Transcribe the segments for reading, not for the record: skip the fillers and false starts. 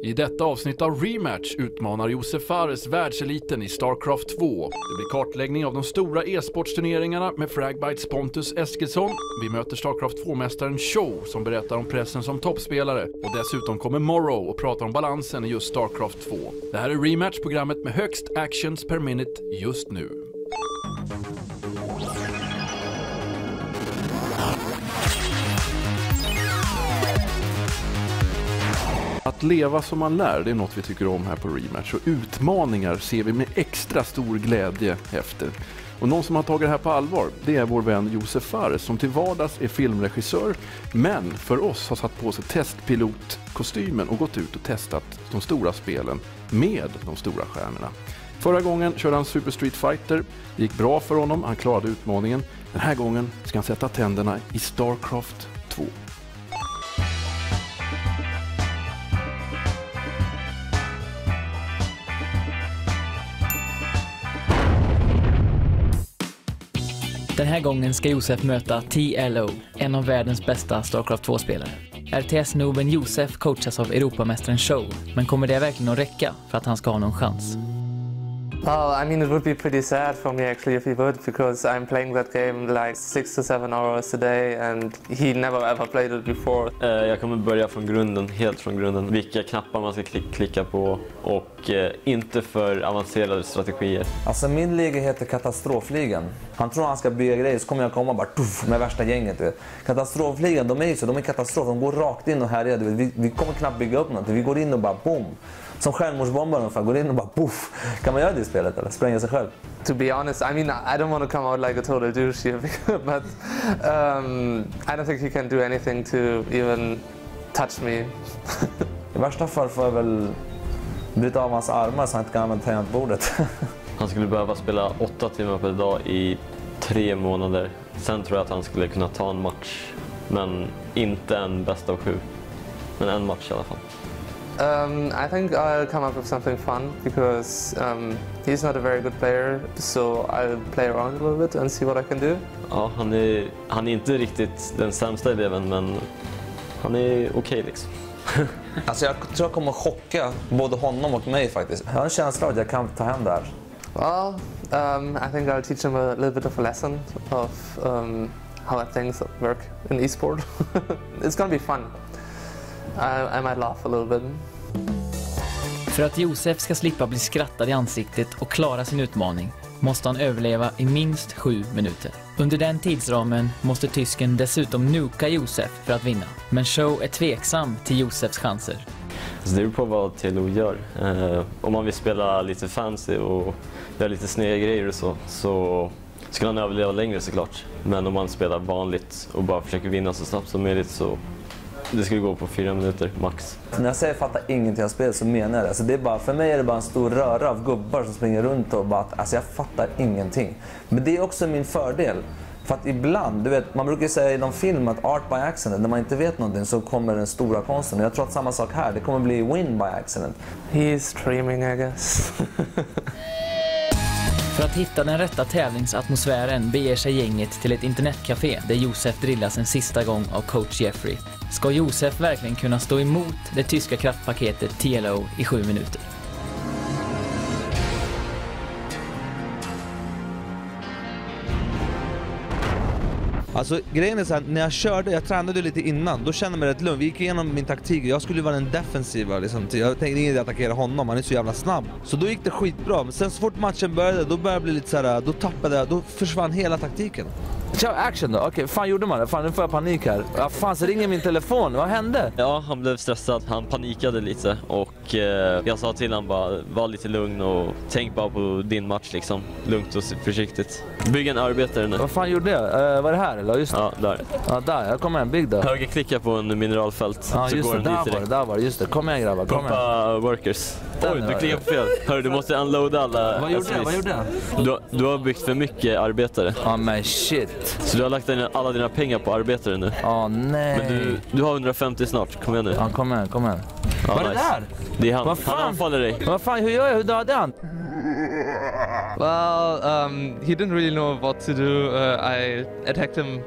I detta avsnitt av Rematch utmanar Josef Fares världseliten i StarCraft 2. Det blir kartläggning av de stora e-sportsturneringarna med Fragbites Pontus Eskilsson. Vi möter StarCraft 2-mästaren Show som berättar om pressen som toppspelare. Och dessutom kommer Morrow och pratar om balansen i just StarCraft 2. Det här är Rematch, programmet med högst actions per minute just nu. Att leva som man lär, det är något vi tycker om här på Rematch. Och utmaningar ser vi med extra stor glädje efter. Och någon som har tagit det här på allvar, det är vår vän Josef Fares som till vardags är filmregissör. Men för oss har satt på sig testpilotkostymen och gått ut och testat de stora spelen med de stora stjärnorna. Förra gången körde han Super Street Fighter. Det gick bra för honom, han klarade utmaningen. Den här gången ska han sätta tänderna i StarCraft 2. Den här gången ska Josef möta TLO, en av världens bästa StarCraft 2-spelare. RTS-noben Josef coachas av Europamästaren Show, men kommer det verkligen att räcka för att han ska ha någon chans? Well, I mean, it would be pretty sad for me actually if he would, because I'm playing that game like 6 to 7 hours a day and he never ever played it before. Jag kommer börja från grunden, helt från grunden. Vilka knappar man ska klicka på och inte för avancerade strategier. Alltså min liga heter Katastrofligan. Han tror han ska bygga grejer så kommer jag komma bara tuff, med värsta gänget. Vet. Katastrofligan, de är ju så, de är katastrof. De går rakt in och härjar. Vi kommer knappt bygga upp något. Vi går in och bara boom. Som självmordsbombare ungefär, går in och bara puff. Kan man göra det i spelet eller? Spränga sig själv? To be honest, I mean, I don't want to come out like a total douche here, but I don't think he can do anything to even touch me. I värsta fall får jag väl bryta av hans armar så han inte kan använda tangentbordet. Han skulle behöva spela 8 timmar per dag i 3 månader. Sen tror jag att han skulle kunna ta en match, men inte en bäst av 7. Men en match i alla fall. I think I'll come up with something fun because he's not a very good player, so I'll play around a little bit and see what I can do. Ja, han är inte riktigt den sämsta eleven, men han är okej liksom. Alltså jag tror jag kommer att chocka både honom och mig faktiskt. Jag har en känsla av att jag kan ta hem det här. Well, I think I'll teach him a little bit of a lesson of how things work in esport. It's gonna be fun. I might laugh a little bit. För att Josef ska slippa bli skrattad i ansiktet och klara sin utmaning måste han överleva i minst 7 minuter. Under den tidsramen måste tysken dessutom nuka Josef för att vinna. Men Show är tveksam till Josefs chanser. Så det beror på vad TLO gör. Om man vill spela lite fancy och göra lite snygga grejer och så skulle han överleva längre såklart. Men om man spelar vanligt och bara försöker vinna så snabbt som möjligt så det skulle gå på 4 minuter max. När jag säger fattar ingenting av spel så menar jag det. Alltså det är bara, för mig är det bara en stor röra av gubbar som springer runt och bara alltså jag fattar ingenting. Men det är också min fördel. För att ibland, du vet, man brukar säga i någon film att art by accident, när man inte vet någonting så kommer den stora konsten. Jag tror att samma sak här, det kommer bli win by accident. He's dreaming, I guess. För att hitta den rätta tävlingsatmosfären beger sig gänget till ett internetcafé där Josef drillas en sista gång av coach Jeffrey. Ska Josef verkligen kunna stå emot det tyska kraftpaketet TLO i 7 minuter? Alltså grejen är så här, när jag tränade lite innan, då kände jag mig rätt lugn. Vi gick igenom min taktik, jag skulle vara en defensiva liksom. Jag tänkte inte attackera honom, han är så jävla snabb. Så då gick det skitbra, men sen så fort matchen började, då började det bli lite så här, då tappade jag, då försvann hela taktiken. Kör action då, okej, fan gjorde man det? Fan nu får jag panik här. Ja, fan så ringer min telefon, vad hände? Ja, han blev stressad, han panikade lite och jag sa till honom bara, var lite lugn och tänk bara på din match liksom. Lugnt och försiktigt. Bygg en arbetare nu. Vad fan gjorde jag? Var det här eller? Just det. Ja, där. Ja, där, jag kommer en bygg då. Högerklicka på en mineralfält. Ja, så just går det, den där var det, just det. Kom igen grabbar, kom igen. Workers. Oj, du klickar på fel. Hör, du måste unloada alla. Vad gjorde jag? Du har byggt för mycket arbetare. Ja, men shit. Så du har lagt alla dina pengar på arbetare nu. Ja, nej. Men du har 150 snart, kom igen nu. Ja, kom igen. Ja, vad är det där? Det är han. Vad fan? Han anfaller dig. Vad fan, hur gör jag? Hur dödade han? Well, he didn't really know what to do. I attacked him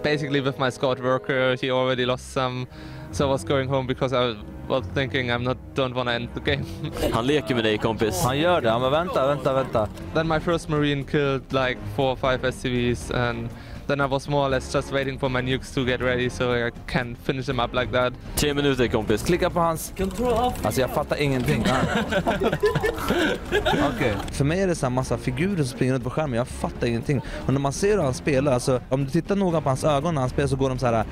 basically with my scout worker. He already lost some So I was going home because I was thinking don't want to end the game. Han leker med dig, kompis. Han gör det. Ja, men vänta. Then my first Marine killed like 4 or 5 SCVs, and then I was more or less just waiting for my nukes to get ready so I can finish them up like that. 3 minuter, kompis. Klicka på hans... Alltså jag fattar ingenting. Okej. För mig är det så här massa figurer som springer runt på skärmen. Jag fattar ingenting. Och när man ser hur han spelar, alltså om du tittar noga på hans ögon när han spelar så går de så här.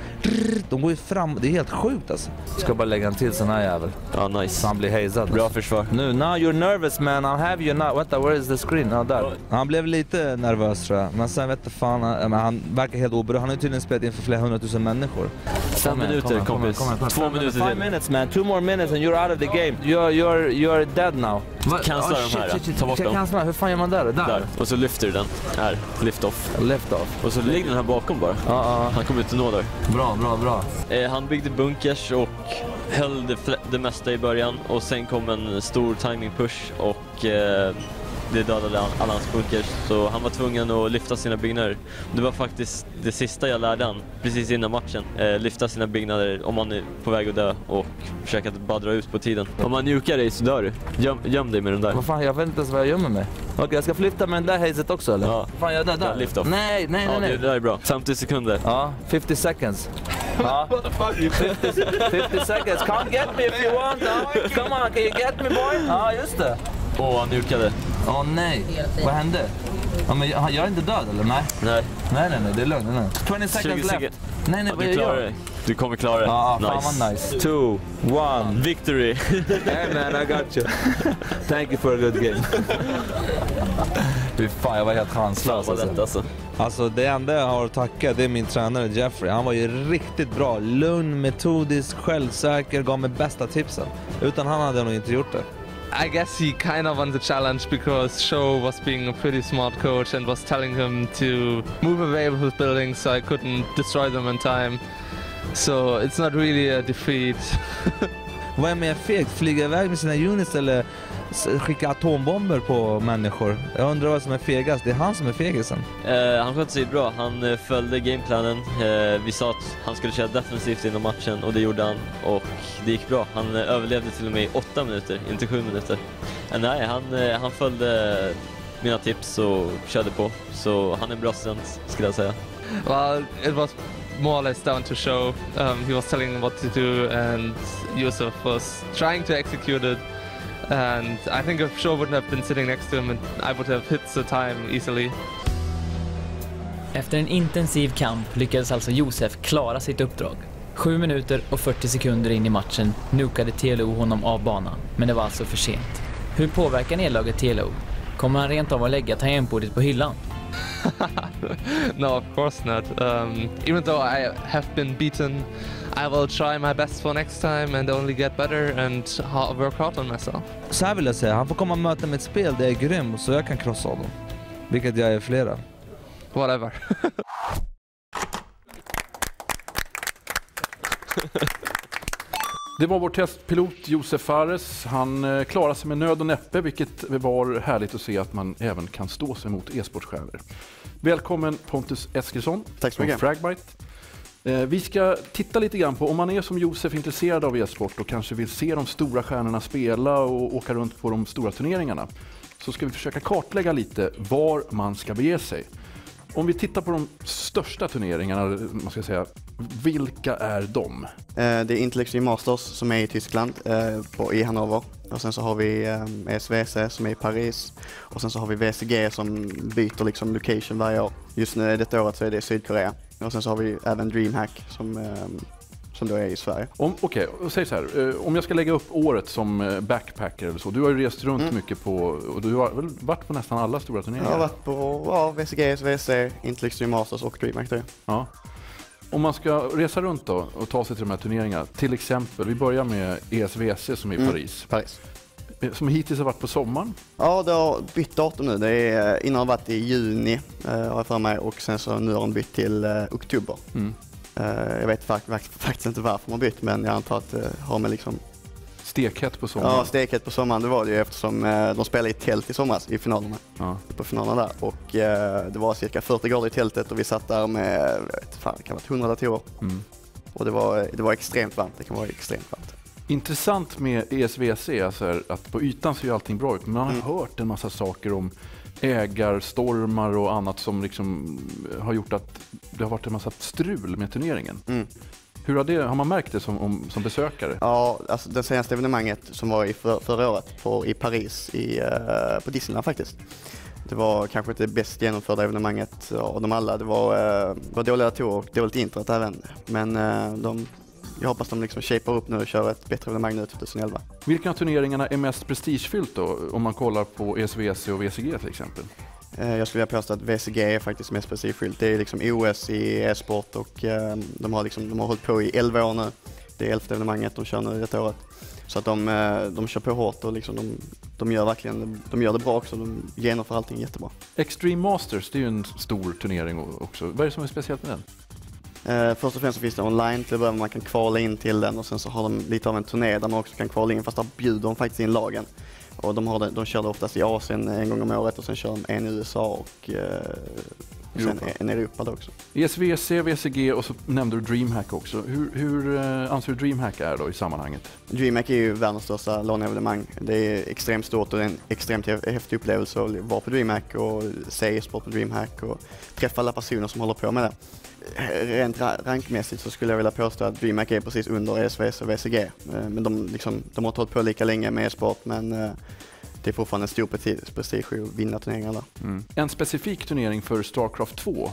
De går ju fram. Det är helt sjukt alltså. Ska bara lägga en till sån här jävel. Ja, nice. Så han blir hazad. Bra försvar. Nu, now you're nervous man. I'll have you now. Vänta, where is the screen? Ja, där. Han blev lite nervös tror jag. Men sen vet jag fan, men han verkar helt oberörd. Han har ju tydligen spelat inför flera 100 000 människor. 5 minuter, kompis. 2 minuter till. 5 minutes man. 2 more minutes and you're out of the game. You're dead now. Cancella de här. Ta bort dem. Cancella. Hur fan gör man där? Där. Och så lyfter du den. Här. Lift off. Lift off. Och så ligger den här bakom bara. Han kommer inte nå där. Bra. Han byggde bunkers och höll det mesta i början. Och sen kom en stor timing push och det dödade alla hans bunkers. Så han var tvungen att lyfta sina byggnader. Det var faktiskt det sista jag lärde han precis innan matchen. Lyfta sina byggnader om man är på väg att dö och försöka bara dra ut på tiden. Om man njukar dig så dör du. Göm dig med den där. Vad fan, jag vet inte ens vad jag gömmer mig. Okej, jag ska flytta med den där hazet också eller? Ja. Fan, jag är där. Lift off. Nej. Det där är bra. 50 sekunder. Ja, 50 seconds. Ja, 50 seconds. Come get me if you want. Come on, can you get me boy? Ja, just det. Han njukade. Nej. Vad hände? Ja, men jag är inte död eller? Nej, det är lugnt. 20 seconds left. Nej, vad gör jag? Du kommer klara det. Ja, nice. fan vad nice. 2, 1. Victory. Hey man, I got you. Thank you for a good game. Fy fan, jag var helt chanslös alltså. Alltså det enda jag har att tacka, det är min tränare Jeffrey. Han var ju riktigt bra. Lugn, metodisk, självsäker, gav mig bästa tipsen. Utan han hade jag nog inte gjort det. I guess he kind of won the challenge because Show was being a pretty smart coach and was telling him to move away with his buildings so I couldn't destroy them in time. So it's not really a defeat. Vad är mer fegt? Flyga iväg med sina units eller skicka atombomber på människor? Jag undrar vad som är fegast. Det är han som är fegisen. Han skötte sig bra. Han följde gameplanen. Vi sa att han skulle köra defensivt inom matchen och det gjorde han. Och det gick bra. Han överlevde till och med i 8 minuter, inte 7 minuter. Nej, han följde mina tips och körde på. Så han är en bra student, skulle jag säga. Well, it was more or less down to Show. He was telling him what to do and Yusuf was trying to execute it. And I think if Show wouldn't have been sitting next to him, I would have hit the time easily. Efter en intensiv kamp lyckades alltså Josef klara sitt uppdrag. 7 minuter och 40 sekunder in i matchen nukade TLO honom av banan, men det var alltså för sent. Hur påverkar nedlaget TLO? Kommer han rent av att lägga tangentbordet på hyllan? No, of course not. Even though I have been beaten, I will try my best for next time and only get better and work hard on myself. Så här vill jag säga, han får komma och möta med ett spel där jag är grym så jag kan krossa honom. Vilket jag är flera. Whatever. Det var vår testpilot Josef Fares. Han klarade sig med nöd och näppe, vilket var härligt att se att man även kan stå sig mot e-sportstjärnor. Välkommen Pontus Eskilsson. Tack så mycket. Från Fragbite. Vi ska titta lite grann på om man är som Josef intresserad av e-sport och kanske vill se de stora stjärnorna spela och åka runt på de stora turneringarna. Så ska vi försöka kartlägga lite var man ska bege sig. Om vi tittar på de största turneringarna, man ska säga, vilka är de? Det är Intel Extreme Masters som är i Tyskland, i Hannover. Och sen så har vi SVC som är i Paris. Och sen så har vi VCG som byter liksom location varje år. Just nu, detta året så är det Sydkorea. Och sen så har vi även DreamHack som då är i Sverige. Okej, säg så här. Om jag ska lägga upp året som backpacker eller så. Du har ju rest runt mycket på, och du har väl varit på nästan alla stora turneringar? Jag har varit på VCG, SVC, Intel Extreme Masters och DreamHack. Ja. Om man ska resa runt då och ta sig till de här turneringarna, till exempel, vi börjar med ESVC som är i Paris. Som hittills har varit på sommaren? Ja, det har bytt datum nu. Det är, innan har varit i juni har jag för mig, och sen så nu har de bytt till oktober. Jag vet faktiskt inte varför de har bytt, men jag antar att det har med liksom... Stekhett på sommaren? Ja, stekhett på sommaren, det var det ju eftersom de spelade i tält i somras i finalerna. Ja. På finalerna där. Och det var cirka 40 grader i tältet och vi satt där med, det kan vara 100 datorer. Och det var extremt varmt, det kan vara extremt varmt. Intressant med ESVC alltså att på ytan ser ju allting bra ut, men man har hört en massa saker om ägarstormar och annat som liksom har gjort att det har varit en massa strul med turneringen. Hur har man märkt det som besökare? Ja, alltså det senaste evenemanget som var förra året i Paris på Disneyland faktiskt. Det var kanske inte det bäst genomförda evenemanget av dem alla. Det var dåliga datorer och dåligt internet även. Men jag hoppas de liksom shapar upp nu och kör ett bättre evenemang nu 2011. Vilka av turneringarna är mest prestigefyllt då, om man kollar på ESVC och VCG till exempel? Jag skulle vilja påstå att VCG är faktiskt mest prestigefyllt. Det är liksom OS i e-sport och de har hållit på i 11 år nu. Det är 11:e evenemanget de kör nu detta året. Så att de kör på hårt och liksom de gör det bra också. De genomför allting jättebra. Extreme Masters, det är ju en stor turnering också. Vad är det som är speciellt med den? Först och främst så finns det online till att man kan kvala in till den och sen så har de lite av en turné där man också kan kvala in, fast där bjuder de faktiskt in lagen. Och de kör det oftast i Asien en gång om året och sen kör de en i USA och sen en i Europa då också. ESVC, VCG och så nämnde du DreamHack också. Hur anser du DreamHack är då i sammanhanget? DreamHack är ju världens största LAN-evenemang. Det är extremt stort och en extremt häftig upplevelse att vara på DreamHack och se sport på DreamHack och träffa alla personer som håller på med det. Rent rankmässigt så skulle jag vilja påstå att DreamHack är precis under ESVC och VCG. Men de har hållit på lika länge med e-sport, men det är fortfarande en stor prestige att vinna turneringarna. En specifik turnering för StarCraft 2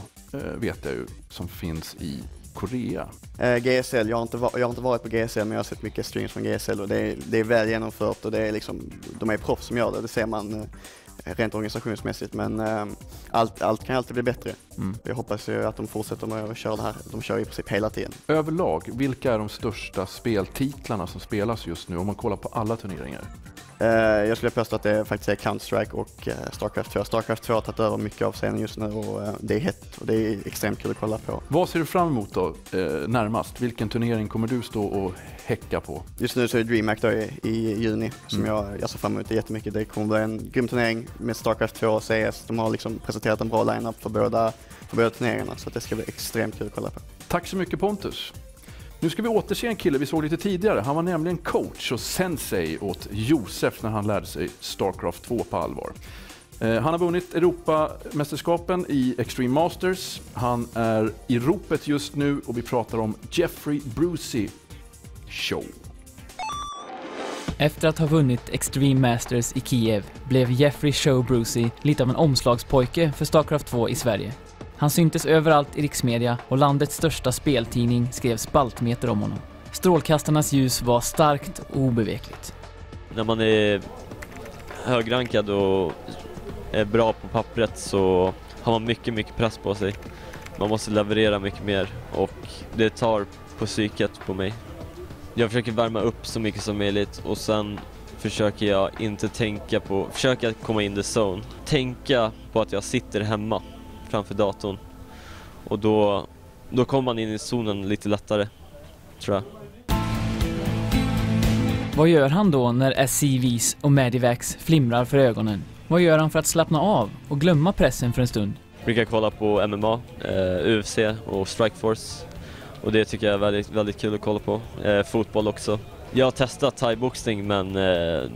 vet jag ju som finns i Korea. GSL, jag har inte varit på GSL, men jag har sett mycket streams från GSL och det är väl genomfört och det är liksom, de är proffs som gör det ser man rent organisationsmässigt, men allt kan alltid bli bättre. Jag hoppas ju att de fortsätter med att köra det här. De kör i princip hela tiden. Överlag, vilka är de största speltitlarna som spelas just nu om man kollar på alla turneringar? Jag skulle påstå att det faktiskt är Counter-Strike och StarCraft 2. StarCraft 2 har tagit över mycket av scenen just nu och det är hett och det är extremt kul att kolla på. Vad ser du fram emot då närmast? Vilken turnering kommer du stå och häcka på? Just nu så är det DreamHack då i juni som jag ser fram emot jättemycket. Det kommer bli en grym turnering med StarCraft 2 och CS. De har liksom presenterat en bra line-up för båda turneringarna, så att det ska bli extremt kul att kolla på. Tack så mycket, Pontus. Nu ska vi återse en kille vi såg lite tidigare. Han var nämligen coach och sensei åt Josef när han lärde sig StarCraft 2 på allvar. Han har vunnit Europamästerskapen i Extreme Masters. Han är i ropet just nu och vi pratar om Jeffrey Brucey Show. Efter att ha vunnit Extreme Masters i Kiev blev Jeffrey Show Brucey lite av en omslagspojke för StarCraft 2 i Sverige. Han syntes överallt i riksmedia och landets största speltidning skrev spaltmeter om honom. Strålkastarnas ljus var starkt och obevekligt. När man är högrankad och är bra på pappret så har man mycket press på sig. Man måste leverera mycket mer och det tar på psyket på mig. Jag försöker värma upp så mycket som möjligt och sen försöker jag inte försöka komma in the zone. Tänka på att jag sitter hemma framför datorn och då kommer man in i zonen lite lättare, tror jag. Vad gör han då när SCVs och Medivacs flimrar för ögonen? Vad gör han för att slappna av och glömma pressen för en stund? Jag brukar kolla på MMA, UFC och Strikeforce och det tycker jag är väldigt, väldigt kul att kolla på. Fotboll också. Jag har testat thai-boxning men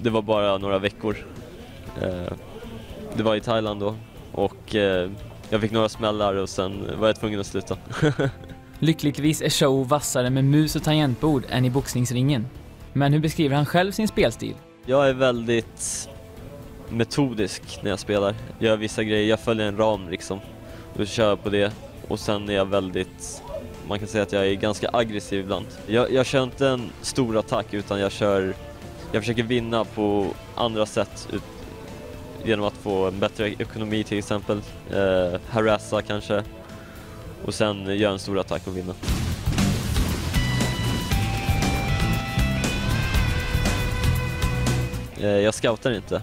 det var bara några veckor. Det var i Thailand då och jag fick några smällar och sen var jag tvungen att sluta. Lyckligtvis är Show vassare med mus och tangentbord än i boxningsringen. Men hur beskriver han själv sin spelstil? Jag är väldigt metodisk när jag spelar. Jag gör vissa grejer, jag följer en ram liksom. Och kör på det. Och sen är jag väldigt, man kan säga att jag är ganska aggressiv ibland. Jag kör inte en stor attack utan jag försöker vinna på andra sätt. Genom att få en bättre ekonomi till exempel, harassa kanske och sen göra en stor attack och vinna. Jag scoutar inte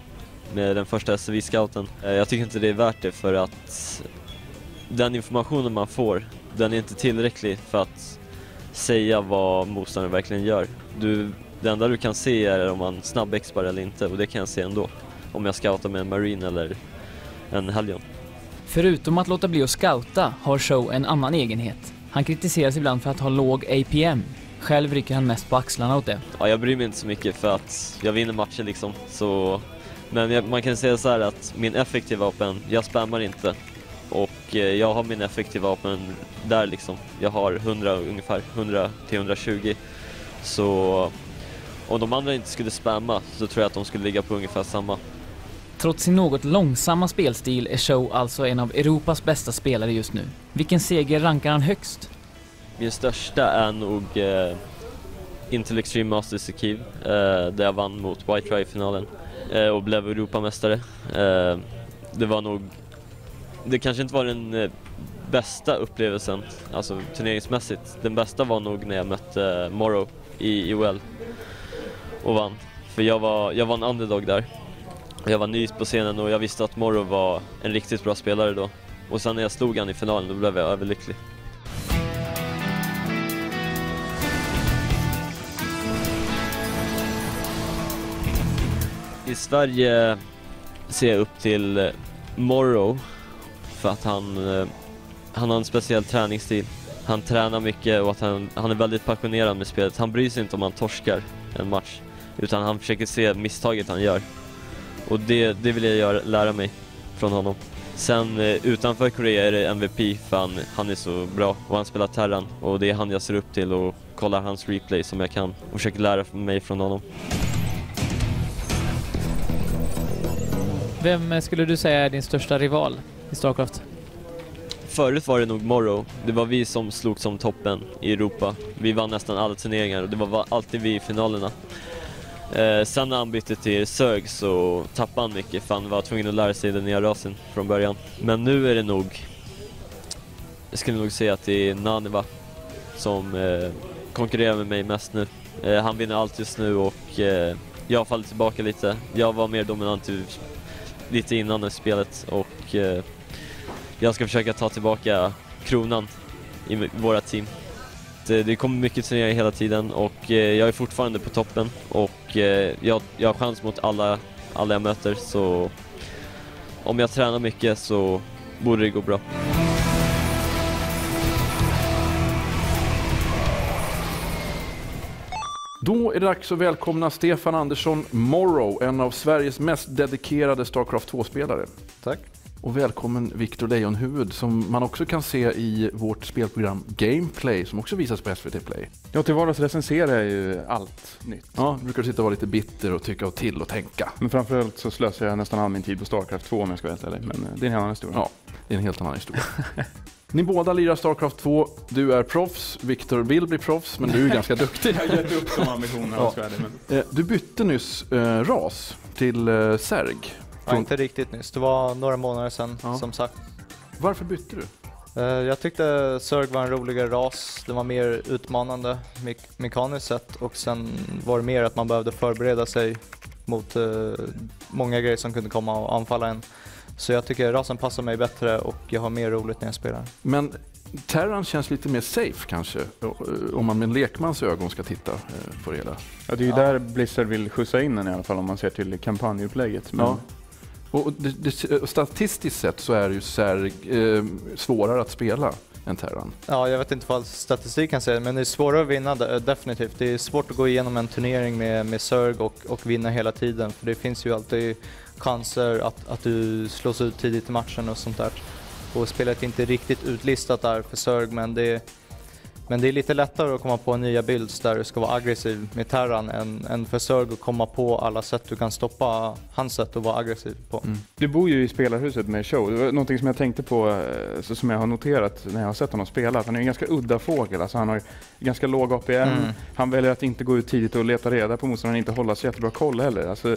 med den första SV-scouten. Jag tycker inte det är värt det för att den informationen man får, den är inte tillräcklig för att säga vad motståndaren verkligen gör. Det enda du kan se är om man snabbexpar eller inte och det kan jag se ändå. Om jag scoutar med en Marine eller en Hellion. Förutom att låta bli att scouta har Show en annan egenhet. Han kritiseras ibland för att ha låg APM. Själv rycker han mest på axlarna åt det. Ja, jag bryr mig inte så mycket för att jag vinner matcher liksom. Så, men man kan säga så här att min effektiva vapen, jag spammar inte. Och jag har min effektiva vapen där liksom. Jag har 100 ungefär, 100 till 120. Så om de andra inte skulle spamma så tror jag att de skulle ligga på ungefär samma. Trots sin något långsamma spelstil är Show alltså en av Europas bästa spelare just nu. Vilken seger rankar han högst? Min största är nog Intel Extreme Masters i Kiev, där jag vann mot White Rye i finalen och blev Europamästare. Det kanske inte var den bästa upplevelsen, alltså turneringsmässigt. Den bästa var nog när jag mötte Morrow i OL och vann. För jag var en underdog där. Jag var ny på scenen och jag visste att Morrow var en riktigt bra spelare då. Och sen när jag slog han i finalen, då blev jag överlycklig. I Sverige ser jag upp till Morrow för att han har en speciell träningsstil. Han tränar mycket och att han är väldigt passionerad med spelet. Han bryr sig inte om han torskar en match, utan han försöker se misstaget han gör. Och det vill jag lära mig från honom. Sen utanför Korea är det MVP för han är så bra och han spelar Terran. Och det är han jag ser upp till och kollar hans replay som jag kan och försöker lära mig från honom. Vem skulle du säga är din största rival i StarCraft? Förut var det nog Morrow. Det var vi som slog som toppen i Europa. Vi vann nästan alla turneringar och det var alltid vi i finalerna. Sen när han bytte till Zerg så tappade han mycket för han var tvungen att lära sig den nya rasen från början. Men nu är det nog, jag skulle nog säga att det är Naniva som konkurrerar med mig mest nu. Han vinner allt just nu och jag har fallit tillbaka lite. Jag var mer dominant lite innan i spelet och jag ska försöka ta tillbaka kronan i våra team. Det kommer mycket turneringar hela tiden och jag är fortfarande på toppen och jag har chans mot alla jag möter, så om jag tränar mycket så borde det gå bra. Då är det dags att välkomna Stefan Andersson Morrow, en av Sveriges mest dedikerade StarCraft 2-spelare. Tack. Och välkommen Victor Lejonhuvud som man också kan se i vårt spelprogram Gameplay som också visas på SVT Play. Ja, till vardags recenserar jag ju allt nytt. Ja, brukar du sitta och vara lite bitter och tycka och till och tänka. Men framförallt så slösar jag nästan all min tid på StarCraft 2 om jag ska vara ärlig. Men det är en annan historia. Ja, det är en helt annan historia. Ni båda lirar StarCraft 2, du är proffs, Victor vill bli proffs men du är ganska duktig. Jag har gett upp de ambitionerna. Ja. Men... Du bytte nyss ras till Zerg. Ja, inte riktigt nyss, det var några månader sedan som sagt. Varför bytte du? Jag tyckte Zerg var en roligare ras, den var mer utmanande mekaniskt sett och sen var det mer att man behövde förbereda sig mot många grejer som kunde komma och anfalla en. Så jag tycker rasen passar mig bättre och jag har mer roligt när jag spelar. Men Terran känns lite mer safe kanske, om man med en lekmans ögon ska titta på det hela. Ja, det är ju där Blizzard vill skjutsa in den i alla fall om man ser till kampanjupplägget. Men... Ja. Och statistiskt sett så är det ju Zerg svårare att spela än Terran. Ja, jag vet inte vad statistiken säger, men det är svårare att vinna definitivt. Det är svårt att gå igenom en turnering med Zerg och vinna hela tiden. För det finns ju alltid chanser att du slås ut tidigt i matchen och sånt där. Och spelet är inte riktigt utlistat där för Zerg, men det är lite lättare att komma på nya builds där du ska vara aggressiv med Terran än för Zerg att komma på alla sätt du kan stoppa hans sätt att vara aggressiv på. Mm. Du bor ju i spelarhuset med Show. Det var någonting som jag tänkte på, som jag har noterat när jag har sett honom spela. Han är en ganska udda fågel. Alltså han har ganska låg APM. Han väljer att inte gå ut tidigt och leta reda på motståndaren, inte hålla så jättebra koll heller. Alltså,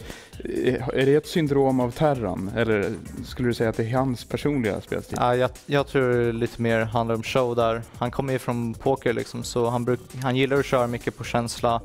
är det ett syndrom av Terran? Eller skulle du säga att det är hans personliga spelstil? Ja, jag tror det lite mer handlar om Show där. Han kommer ju från poker liksom, så han gillar att köra mycket på känsla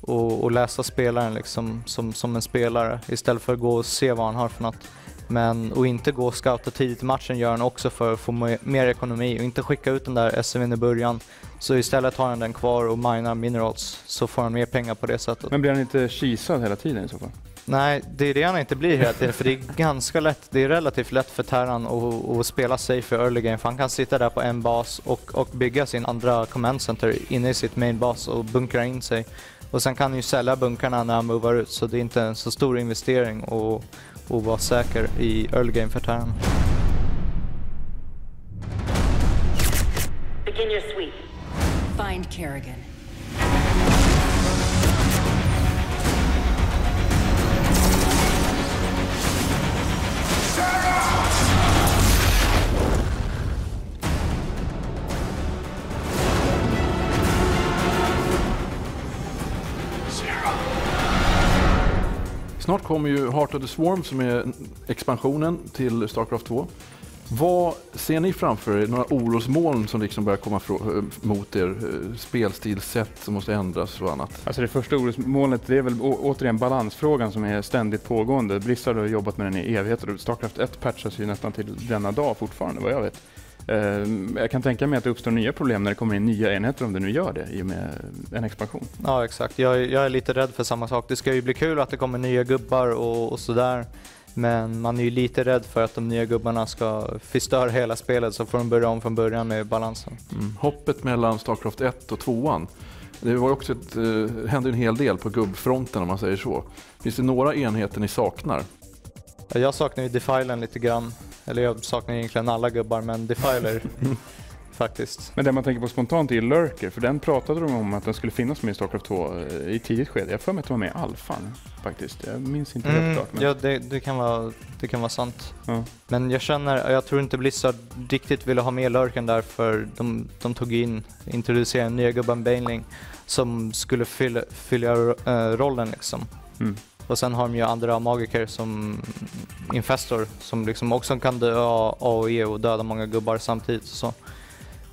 och läsa spelaren liksom, som en spelare istället för att gå och se vad han har för något. Och inte gå och scouta tidigt i matchen gör han också för att få mer ekonomi och inte skicka ut den där SV:n i början. Så istället har han den kvar och minar minerals så får han mer pengar på det sättet. Men blir han inte kisad hela tiden i så fall? Nej, det är det han inte blir hela tiden, för det är ganska lätt, det är relativt lätt för Terran att spela safe i early game, för han kan sitta där på en bas och bygga sin andra command center inne i sitt main bas och bunkra in sig. Och sen kan han ju sälja bunkarna när han movar ut, så det är inte en så stor investering att vara säker i early game för Terran. Begin your sweep. Find Kerrigan. Snart kommer ju Heart of the Swarm som är expansionen till StarCraft 2. Vad ser ni framför er? Några orosmoln som liksom börjar komma mot er? Spelstilsätt som måste ändras och annat? Alltså det första orosmolnet, det är väl återigen balansfrågan som är ständigt pågående. Blizzard har jobbat med den i evigheter. StarCraft 1 patchas ju nästan till denna dag fortfarande, vad jag vet. Jag kan tänka mig att det uppstår nya problem när det kommer in nya enheter, om det nu gör det i och med en expansion. Ja, exakt. Jag är lite rädd för samma sak. Det ska ju bli kul att det kommer nya gubbar och sådär. Men man är ju lite rädd för att de nya gubbarna ska förstöra hela spelet, så får de börja om från början med balansen. Hoppet mellan StarCraft 1 och 2:an. Det var också hände en hel del på gubbfronten, om man säger så. Finns det några enheter ni saknar? Jag saknar ju Defilen lite grann. Eller jag saknar egentligen alla gubbar, men Defiler faktiskt. Men det man tänker på spontant är Lurker, för den pratade de om att den skulle finnas med i StarCraft 2 i tidigt skede. Jag får mig att det var med i alfan faktiskt. Jag minns inte helt klart. Men... Ja, det kan vara sant. Ja. Men jag tror inte Blizzard riktigt ville ha med Lurken där, för de introducerade en nya gubben Baneling som skulle fylla rollen liksom. Och sen har de ju andra magiker som Infestor som liksom också kan dö AOE och döda många gubbar samtidigt. Så.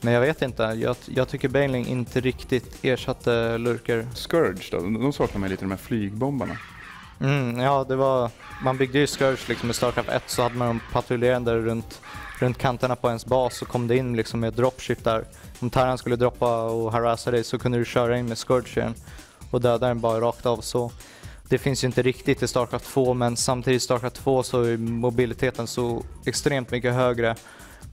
Men jag vet inte, jag tycker Baneling inte riktigt ersatte Lurker. Scourge då, de saknar mig lite, de här flygbombarna. Ja, man byggde ju Scourge liksom i StarCraft 1, så hade man dem patrullerande runt kanterna på ens bas, så kom det in liksom med dropship där. Om Terran skulle droppa och harassa dig, så kunde du köra in med Scourge igen och döda den bara rakt av. Så det finns ju inte riktigt i StarCraft 2, men samtidigt i StarCraft 2 så är mobiliteten så extremt mycket högre.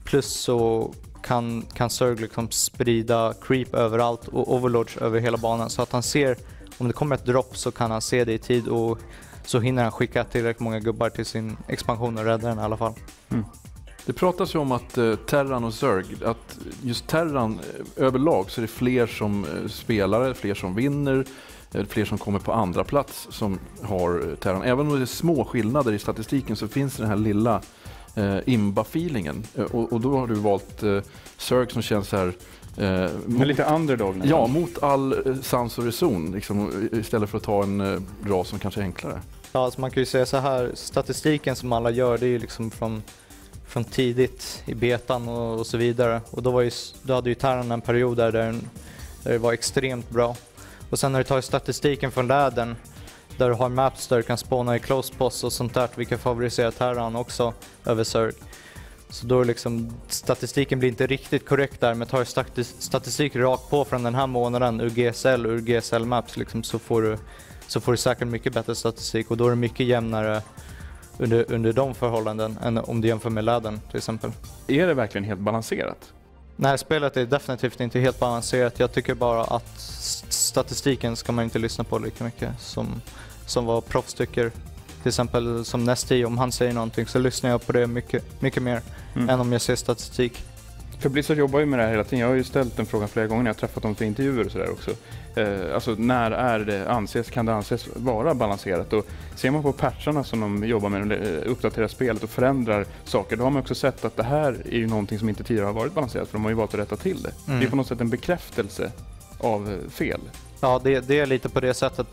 Plus så kan Zerg liksom sprida creep överallt och overlords över hela banan, så att han ser, om det kommer ett dropp så kan han se det i tid, och så hinner han skicka tillräckligt många gubbar till sin expansion och rädda den i alla fall. Det pratas ju om att Terran och Zerg, att just Terran överlag så är det fler som spelare, fler som vinner, fler som kommer på andra plats som har Terran. Även om det är små skillnader i statistiken så finns det den här lilla imba-feelingen. Och då har du valt Zerg som känns så här... Med lite underdog. Ja, mot all sans och reson liksom, istället för att ta en ras som kanske är enklare. Ja, alltså man kan ju säga så här, statistiken som alla gör, det är ju liksom från tidigt i betan och så vidare. Och då hade ju Terran en period där det var extremt bra. Och sen när du tar statistiken från lädern, där du har maps där du kan spåna i close post och sånt där, vilka favoriserar Terran också över Zerg. Så då liksom, statistiken blir inte riktigt korrekt där, men tar statistik rakt på från den här månaden ur GSL maps liksom, så får du säkert mycket bättre statistik, och då är det mycket jämnare under de förhållanden än om du jämför med lädern till exempel. Är det verkligen helt balanserat? Nej, spelet är definitivt inte helt balanserat. Jag tycker bara att statistiken ska man inte lyssna på lika mycket som vad proffs tycker. Till exempel som Nesty, om han säger någonting så lyssnar jag på det mycket mer än om jag ser statistik. För Blizzard jobbar ju med det här hela tiden. Jag har ju ställt den frågan flera gånger när jag har träffat dem för intervjuer och sådär också. Alltså när kan det anses vara balanserat? Och ser man på patcharna som de jobbar med att uppdatera spelet och förändrar saker, då har man också sett att det här är ju någonting som inte tidigare har varit balanserat, för de har ju valt att rätta till det. Det är på något sätt en bekräftelse av fel. Ja, det är lite på det sättet.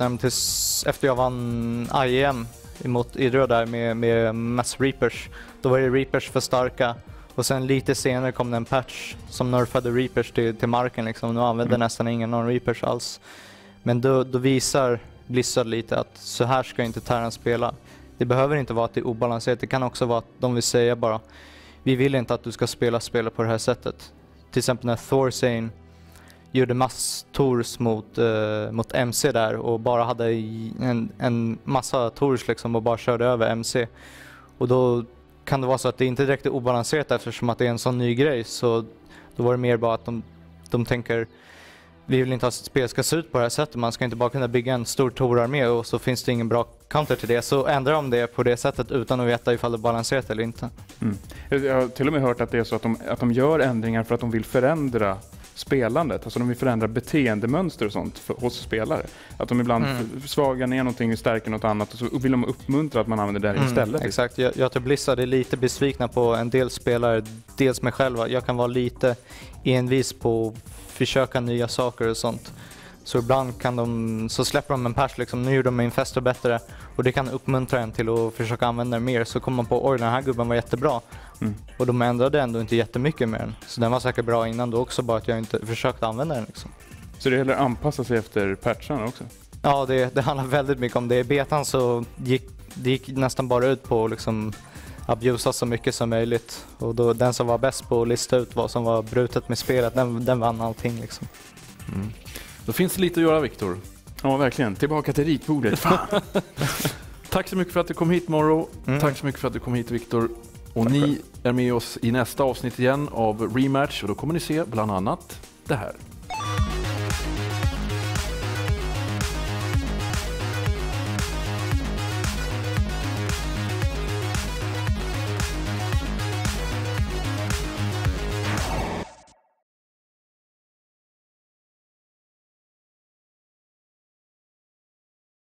Efter jag vann IEM emot Idrö där med Mass Reapers, då var det Reapers för starka. Och sen lite senare kom det en patch som nerfade Reapers till marken liksom. Nu använder nästan ingen non-Reapers alls. Men då visar Blizzard lite att så här ska inte Terran spela. Det behöver inte vara att det är obalanserat. Det kan också vara att de vill säga bara, vi vill inte att du ska spela på det här sättet. Till exempel när Thor säger, gjorde masstours mot MC där och bara hade en massa tours liksom och bara körde över MC. Och då kan det vara så att det inte direkt är obalanserat eftersom att det är en sån ny grej, så då var det mer bara att de tänker vi vill inte att spel ska se ut på det här sättet, man ska inte bara kunna bygga en stor torarmé och så finns det ingen bra counter till det, så ändrar de det på det sättet utan att veta ifall det är balanserat eller inte. Jag har till och med hört att det är så att de gör ändringar för att de vill förändra spelandet, alltså de vill förändra beteendemönster och sånt hos spelare. Att de ibland svagar ner någonting och stärker något annat och så vill de uppmuntra att man använder det istället. Exakt, jag tror Blizzard är lite besvikna på en del spelare, dels mig själva. Jag kan vara lite envis på att försöka nya saker och sånt. Så ibland så släpper de en patch liksom, nu gör de Infestor bättre och det kan uppmuntra en till att försöka använda det mer, så kommer man på den här gubben var jättebra. Och de ändrade ändå inte jättemycket med den. Så den var säkert bra innan då också, bara att jag inte försökte använda den liksom. Så det gäller att anpassa sig efter patcharna också? Ja, det handlar väldigt mycket om det. I betan så gick nästan bara ut på liksom abusa så mycket som möjligt. Och då, den som var bäst på att lista ut vad som var brutet med spelet, den vann allting liksom. Då finns det lite att göra, Viktor. Ja, verkligen. Tillbaka till ritbordet. Fan. Tack så mycket för att du kom hit, Morrow. Tack så mycket för att du kom hit, Viktor. Och ni är med oss i nästa avsnitt igen av Rematch och då kommer ni se bland annat det här.